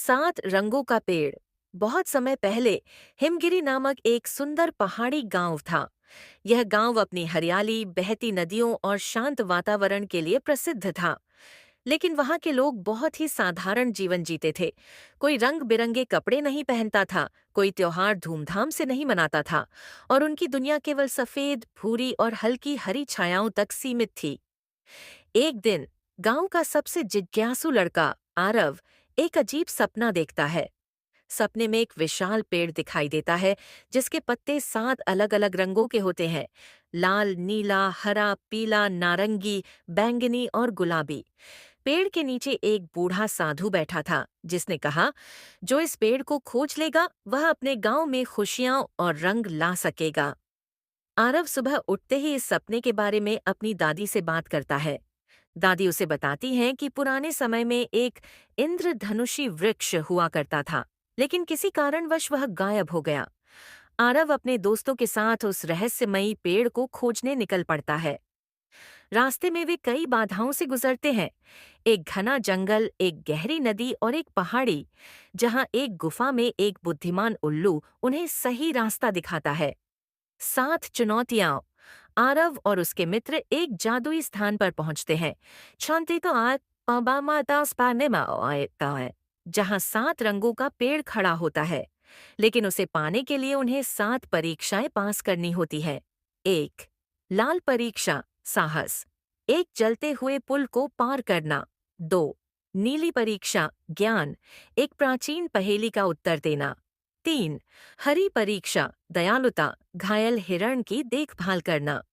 सात रंगों का पेड़। बहुत समय पहले हिमगिरी नामक एक सुंदर पहाड़ी गांव था। यह गांव अपनी हरियाली, बहती नदियों और शांत वातावरण के लिए प्रसिद्ध था। लेकिन वहां के लोग बहुत ही साधारण जीवन जीते थे। कोई रंग बिरंगे कपड़े नहीं पहनता था, कोई त्योहार धूमधाम से नहीं मनाता था, और उनकी दुनिया केवल सफेद, भूरी और हल्की हरी छायाओं तक सीमित थी। एक दिन गांव का सबसे जिज्ञासु लड़का आरव एक अजीब सपना देखता है। सपने में एक विशाल पेड़ दिखाई देता है, जिसके पत्ते सात अलग अलग रंगों के होते हैं: लाल, नीला, हरा, पीला, नारंगी, बैंगनी और गुलाबी। पेड़ के नीचे एक बूढ़ा साधु बैठा था, जिसने कहा, जो इस पेड़ को खोज लेगा वह अपने गांव में खुशियां और रंग ला सकेगा। आरव सुबह उठते ही इस सपने के बारे में अपनी दादी से बात करता है। दादी उसे बताती हैं कि पुराने समय में एक इंद्रधनुषी वृक्ष हुआ करता था, लेकिन किसी कारणवश वह गायब हो गया। आरव अपने दोस्तों के साथ उस रहस्यमयी पेड़ को खोजने निकल पड़ता है। रास्ते में वे कई बाधाओं से गुजरते हैं। एक घना जंगल, एक गहरी नदी और एक पहाड़ी, जहां एक गुफा में एक बुद्धिमान उल्लू उन्हें सही रास्ता दिखाता है। सात चुनौतियां। आरव और उसके मित्र एक जादुई स्थान पर पहुंचते हैं, शांति तो जहां सात रंगों का पेड़ खड़ा होता है। लेकिन उसे पाने के लिए उन्हें सात परीक्षाएं पास करनी होती है। एक, लाल परीक्षा, साहस, एक जलते हुए पुल को पार करना। दो, नीली परीक्षा, ज्ञान, एक प्राचीन पहेली का उत्तर देना। तीन, हरी परीक्षा, दयालुता, घायल हिरण की देखभाल करना।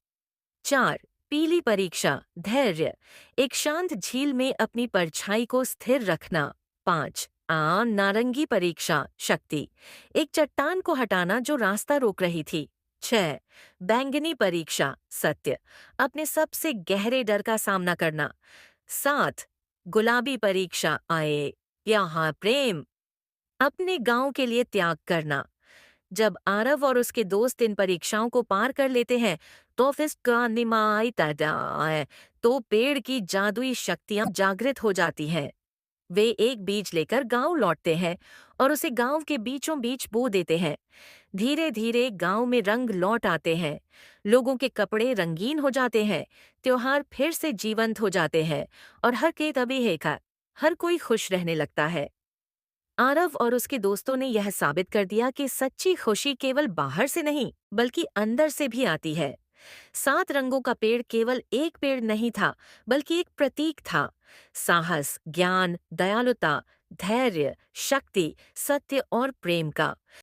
चार, पीली परीक्षा, धैर्य, एक शांत झील में अपनी परछाई को स्थिर रखना। पाँच, नारंगी परीक्षा, शक्ति, एक चट्टान को हटाना जो रास्ता रोक रही थी। छह, बैंगनी परीक्षा, सत्य, अपने सबसे गहरे डर का सामना करना। सात, गुलाबी परीक्षा, आए यहाँ प्रेम, अपने गांव के लिए त्याग करना। जब आरव और उसके दोस्त इन परीक्षाओं को पार कर लेते हैं, तो फिर का निमाई तदा है, तो पेड़ की जादुई शक्तियां जागृत हो जाती हैं। वे एक बीज लेकर गांव लौटते हैं और उसे गांव के बीचों बीच बो देते हैं। धीरे धीरे गांव में रंग लौट आते हैं। लोगों के कपड़े रंगीन हो जाते हैं, त्योहार फिर से जीवंत हो जाते हैं, और हर कोई खुश रहने लगता है। आरव और उसके दोस्तों ने यह साबित कर दिया कि सच्ची खुशी केवल बाहर से नहीं, बल्कि अंदर से भी आती है। सात रंगों का पेड़ केवल एक पेड़ नहीं था, बल्कि एक प्रतीक था। साहस, ज्ञान, दयालुता, धैर्य, शक्ति, सत्य और प्रेम का।